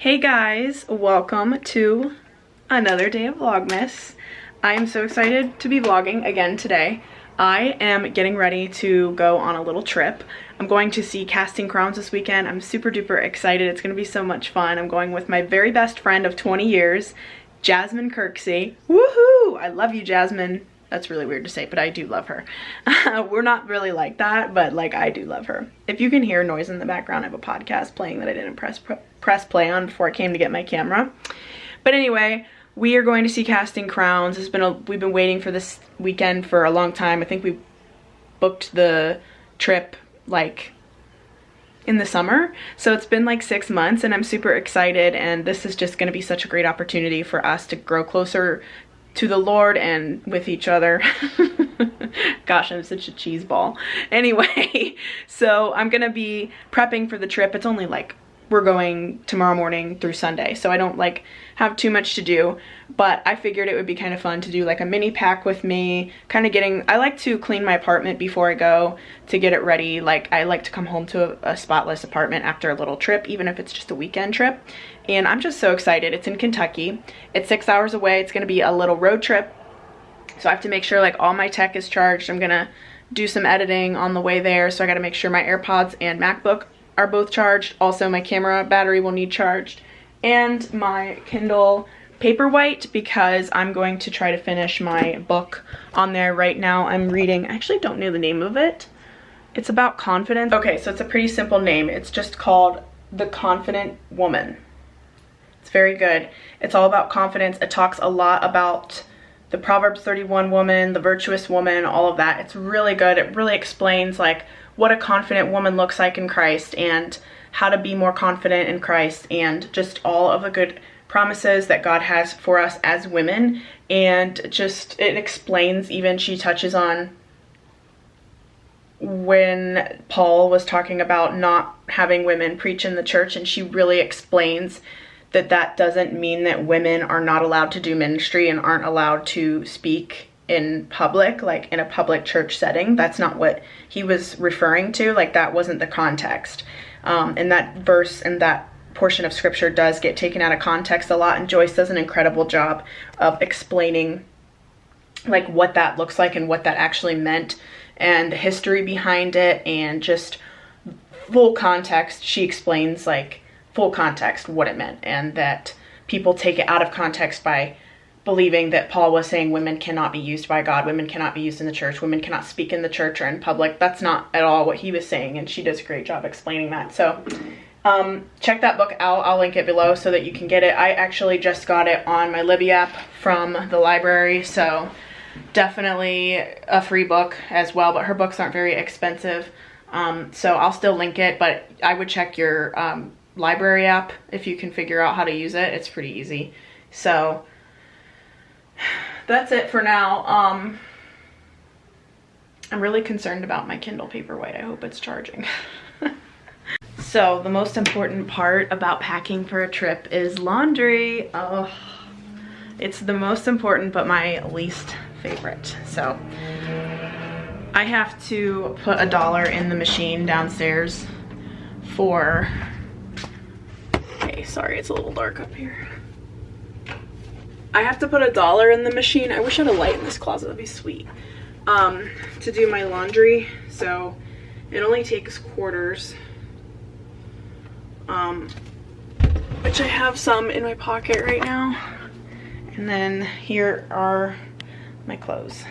Hey guys, welcome to another day of vlogmas. I am so excited to be vlogging again today. I am getting ready to go on a little trip. I'm going to see Casting Crowns this weekend. I'm super duper excited. It's going to be so much fun. I'm going with my very best friend of 20 years, Jasmine Kirksey. Woohoo! I love you, Jasmine. That's really weird to say, but I do love her. We're not really like that, but like I do love her. If you can hear noise in the background, I have a podcast playing that I didn't press play on before I came to get my camera. But anyway, we are going to see Casting Crowns. We've been waiting for this weekend for a long time. I think we booked the trip like in the summer, so it's been like 6 months and I'm super excited, and this is just going to be such a great opportunity for us to grow closer to the Lord and with each other. Gosh, I'm such a cheese ball. Anyway, so I'm gonna be prepping for the trip. It's only like, we're going tomorrow morning through Sunday, so I don't like have too much to do, but I figured it would be kind of fun to do like a mini pack with me, kind of I like to clean my apartment before I go to get it ready. Like I like to come home to a spotless apartment after a little trip, even if it's just a weekend trip. And I'm just so excited. It's in Kentucky. It's 6 hours away. It's gonna be a little road trip, so I have to make sure like all my tech is charged. I'm gonna do some editing on the way there, so I gotta make sure my AirPods and MacBook are both charged. Also my camera battery will need charged, and my Kindle Paperwhite, because I'm going to try to finish my book on there. Right now I'm reading, I actually don't know the name of it. It's about confidence. Okay, so it's a pretty simple name. It's just called The Confident Woman. It's very good. It's all about confidence. It talks a lot about the Proverbs 31 woman, the virtuous woman, all of that. It's really good. It really explains like what a confident woman looks like in Christ and how to be more confident in Christ, and just all of the good promises that God has for us as women. And just, it explains, even she touches on when Paul was talking about not having women preach in the church, and she really explains that that doesn't mean that women are not allowed to do ministry and aren't allowed to speak in public, like in a public church setting. That's not what he was referring to. Like that wasn't the context. And that verse and that portion of scripture does get taken out of context a lot, and Joyce does an incredible job of explaining like what that looks like and what that actually meant and the history behind it, and just full context. She explains like full context what it meant, and that people take it out of context by believing that Paul was saying women cannot be used by God, women cannot be used in the church, women cannot speak in the church or in public. That's not at all what he was saying, and she does a great job explaining that. So check that book out. I'll link it below so that you can get it. I actually just got it on my Libby app from the library, so definitely a free book as well, but her books aren't very expensive, so I'll still link it, but I would check your library app if you can figure out how to use it. It's pretty easy. So that's it for now. I'm really concerned about my Kindle Paperwhite. I hope it's charging. So the most important part about packing for a trip is laundry. Oh, it's the most important but my least favorite. So I have to put $1 in the machine downstairs for, okay, sorry, it's a little dark up here. I have to put $1 in the machine. I wish I had a light in this closet, that'd be sweet. To do my laundry. So it only takes quarters. Which I have some in my pocket right now. And then here are my clothes.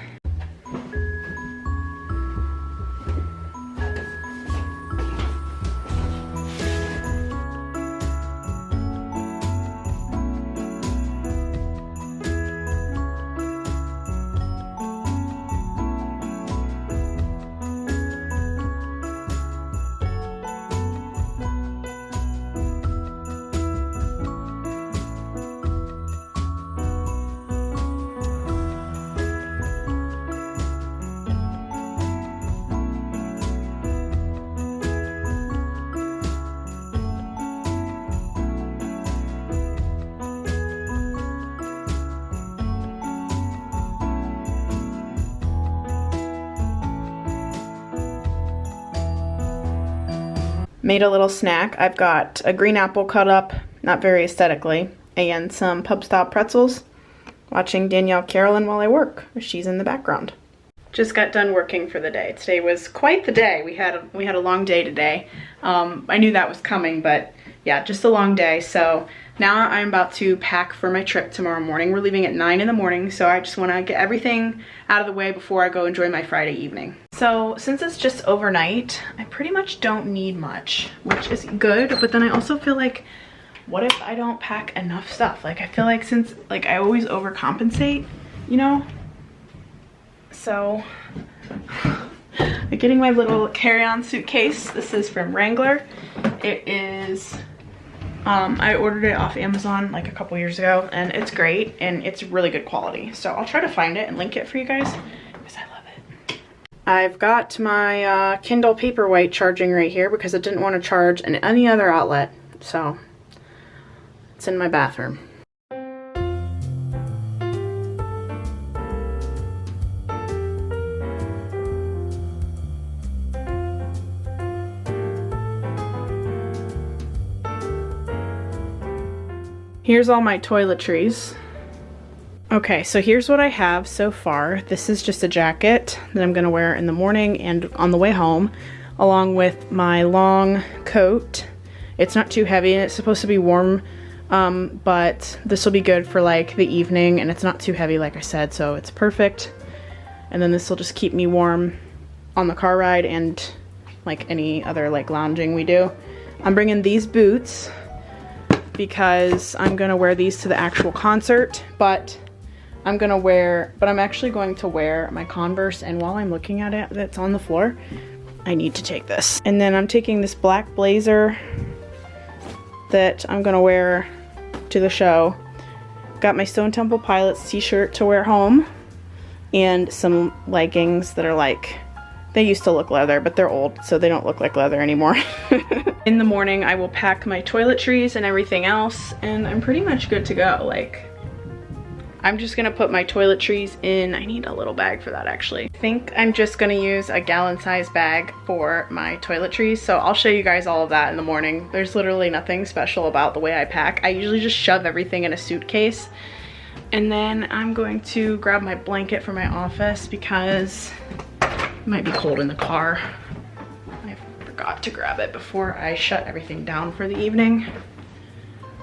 made a little snack. I've got a green apple cut up, not very aesthetically, and some pub style pretzels. Watching Danielle Carolyn while I work. She's in the background. Just got done working for the day. Today was quite the day. We had a long day today. I knew that was coming, but yeah, just a long day. So now I'm about to pack for my trip tomorrow morning. We're leaving at 9 in the morning, so I just want to get everything out of the way before I go enjoy my Friday evening. So since it's just overnight, I pretty much don't need much, which is good, but then I also feel like, what if I don't pack enough stuff? Like, I feel like since, like, I always overcompensate, you know? So, I'm getting my little carry-on suitcase. This is from Wrangler. It is, I ordered it off Amazon like a couple years ago, and it's great, and it's really good quality. So I'll try to find it and link it for you guys, because I love it. I've got my Kindle Paperwhite charging right here, because I didn't want to charge in any other outlet, so it's in my bathroom. Here's all my toiletries. Okay, so here's what I have so far. This is just a jacket that I'm gonna wear in the morning and on the way home, along with my long coat. It's not too heavy and it's supposed to be warm, but this will be good for like the evening, and it's not too heavy like I said, so it's perfect. And then this will just keep me warm on the car ride and like any other like lounging we do. I'm bringing these boots because I'm gonna wear these to the actual concert, but I'm actually going to wear my Converse, and while I'm looking at it that's on the floor, I need to take this. And then I'm taking this black blazer that I'm gonna wear to the show. Got my Stone Temple Pilots t-shirt to wear home, and some leggings that are like, they used to look leather, but they're old, so they don't look like leather anymore. In the morning, I will pack my toiletries and everything else, and I'm pretty much good to go. Like, I'm just gonna put my toiletries in, I need a little bag for that actually. I think I'm just gonna use a gallon-sized bag for my toiletries, so I'll show you guys all of that in the morning. There's literally nothing special about the way I pack. I usually just shove everything in a suitcase, and then I'm going to grab my blanket from my office because it might be cold in the car. I forgot to grab it before I shut everything down for the evening.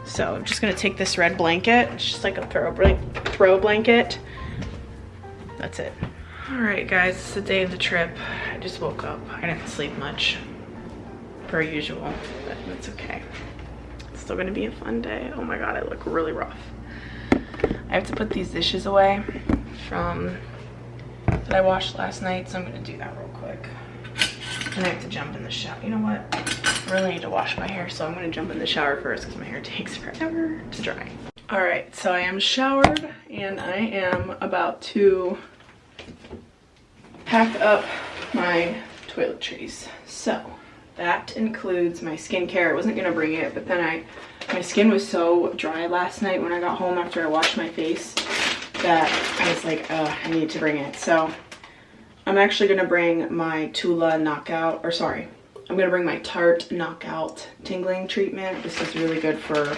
So I'm just gonna take this red blanket. It's just like a throw blanket. That's it. All right, guys, it's the day of the trip. I just woke up. I didn't sleep much, per usual, but that's okay. It's still gonna be a fun day. Oh my God, I look really rough. I have to put these dishes away from that I washed last night, so I'm gonna do that real quick. And I have to jump in the shower. You know what? I really need to wash my hair, so I'm gonna jump in the shower first because my hair takes forever to dry. All right, so I am showered and I am about to pack up my toiletries. So that includes my skincare. I wasn't gonna bring it, but then my skin was so dry last night when I got home after I washed my face that I was like, I need to bring it. So I'm actually gonna bring my Tula Knockout, or sorry, I'm gonna bring my Tarte Knockout Tingling Treatment. This is really good for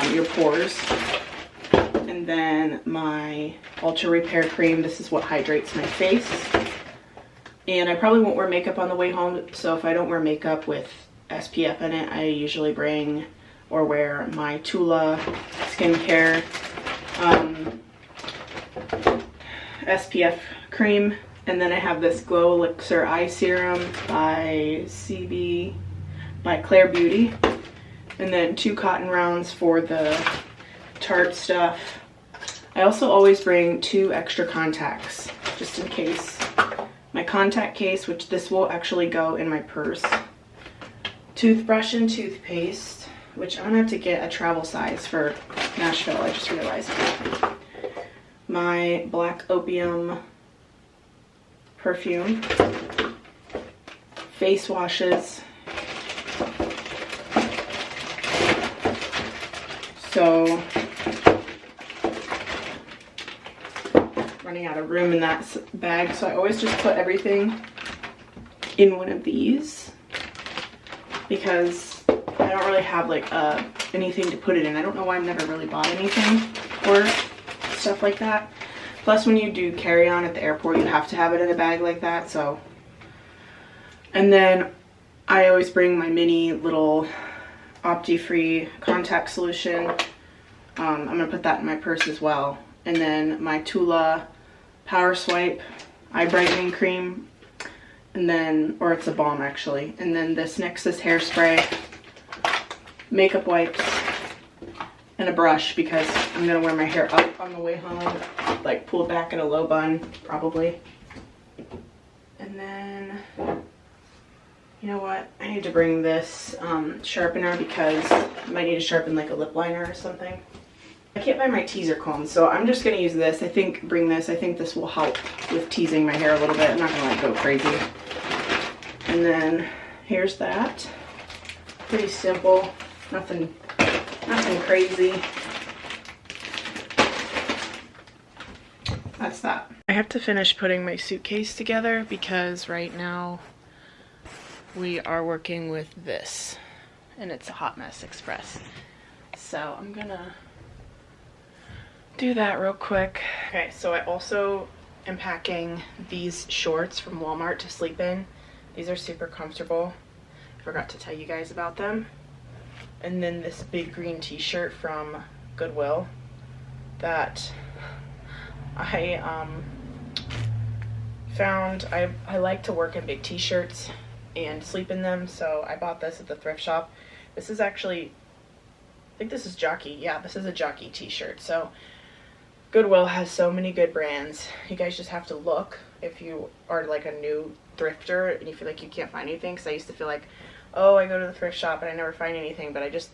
your pores. And then my Ultra Repair Cream. This is what hydrates my face. And I probably won't wear makeup on the way home, so if I don't wear makeup with SPF in it, I usually bring or wear my Tula Skincare SPF cream. And then I have this Glow Elixir Eye Serum by Claire Beauty. And then 2 cotton rounds for the Tarte stuff. I also always bring 2 extra contacts, just in case. My contact case, which this will actually go in my purse. Toothbrush and toothpaste, which I'm gonna have to get a travel size for Nashville, I just realized. My Black Opium perfume, face washes, so running out of room in that bag, so I always just put everything in one of these. because I don't really have like anything to put it in. I don't know why I've never really bought anything for stuff like that. Plus when you do carry on at the airport, you have to have it in a bag like that, so. And then I always bring my mini little Opti-Free contact solution. I'm gonna put that in my purse as well. And then my Tula Power Swipe eye brightening cream, and then, or it's a balm actually. And then this Nexus hairspray, makeup wipes, and a brush because I'm gonna wear my hair up on the way home, like pull it back in a low bun, probably. And then, you know what? I need to bring this sharpener because I might need to sharpen like a lip liner or something. I can't find my teaser comb, so I'm just gonna use this. I think this will help with teasing my hair a little bit. I'm not gonna let it go crazy. And then here's that. Pretty simple, nothing crazy. That's that. I have to finish putting my suitcase together because right now we are working with this, and it's a Hot Mess Express. So I'm gonna do that real quick. Okay, so I also am packing these shorts from Walmart to sleep in. These are super comfortable. I forgot to tell you guys about them. And then this big green t-shirt from Goodwill that I found. I like to work in big t-shirts and sleep in them, so I bought this at the thrift shop. This is actually, I think this is Jockey. Yeah, this is a Jockey t-shirt. So Goodwill has so many good brands. You guys just have to look if you are like a new thrifter and you feel like you can't find anything, because I used to feel like, oh, I go to the thrift shop and I never find anything, but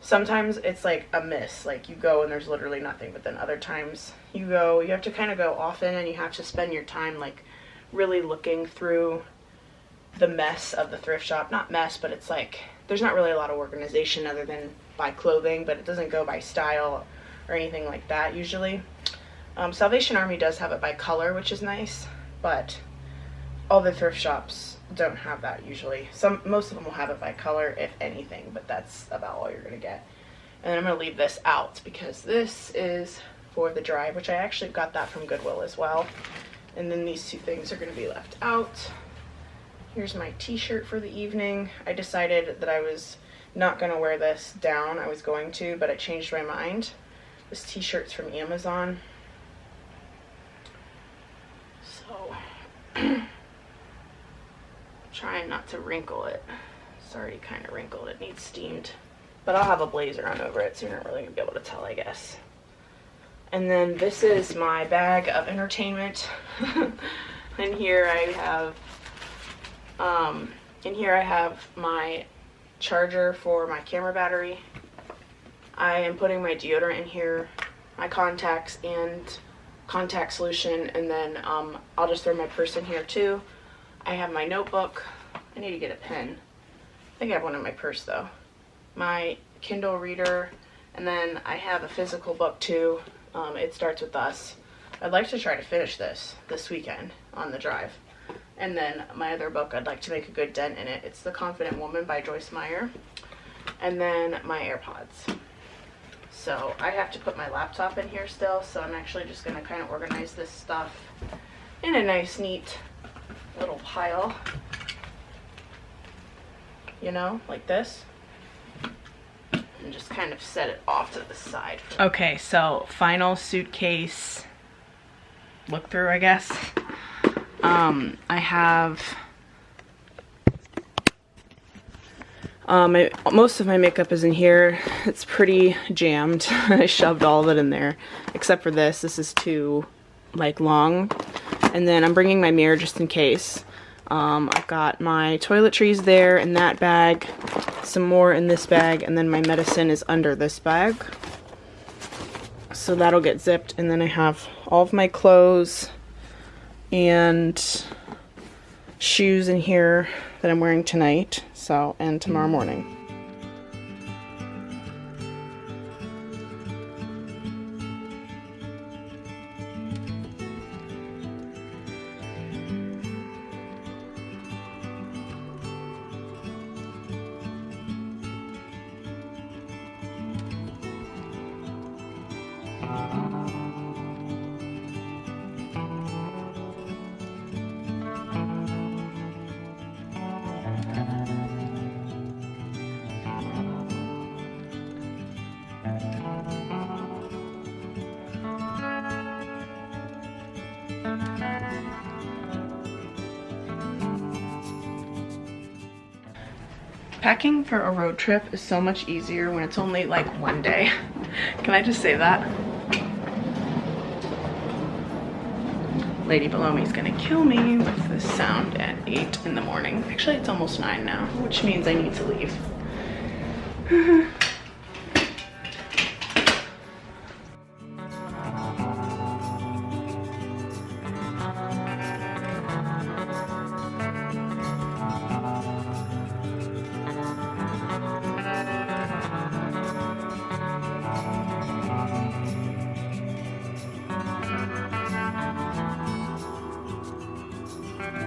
sometimes it's like a miss. Like you go and there's literally nothing, but then other times you have to kind of go often and you have to spend your time like really looking through the mess of the thrift shop. Not mess, but it's like there's not really a lot of organization other than by clothing, but it doesn't go by style or anything like that usually. Salvation Army does have it by color, which is nice, but all the thrift shops don't have that usually. Most of them will have it by color, if anything, but that's about all you're gonna get. And then I'm gonna leave this out because this is for the drive, which I actually got that from Goodwill as well. And then these two things are gonna be left out. Here's my t-shirt for the evening. I decided that I was not gonna wear this down. I was going to, but I changed my mind. This t-shirt's from Amazon. So, trying not to wrinkle it. It's already kind of wrinkled. It needs steamed. But I'll have a blazer on over it, so you're not really going to be able to tell, I guess. And then this is my bag of entertainment. In here I have my charger for my camera battery. I am putting my deodorant in here, my contacts and contact solution, and then I'll just throw my purse in here too. I have my notebook. I need to get a pen. I think I have one in my purse though. My Kindle reader, and then I have a physical book too. It Starts With Us. I'd like to try to finish this weekend on the drive. And then my other book, I'd like to make a good dent in it. It's The Confident Woman by Joyce Meyer. And then my AirPods. So I have to put my laptop in here still, so I'm actually just going to kind of organize this stuff in a nice, neat little pile. You know, like this. And just kind of set it off to the side. Okay, so final suitcase look through, I guess. I have most of my makeup is in here. It's pretty jammed. I shoved all of it in there, except for this. This is too like long. And then I'm bringing my mirror just in case. I've got my toiletries there in that bag, some more in this bag, and then my medicine is under this bag. So that'll get zipped, and then I have all of my clothes and shoes in here that I'm wearing tonight, so, and tomorrow morning. Packing for a road trip is so much easier when it's only like one day. Can I just say that? Lady below me is gonna kill me with this sound at 8 in the morning. Actually, it's almost 9 now, which means I need to leave.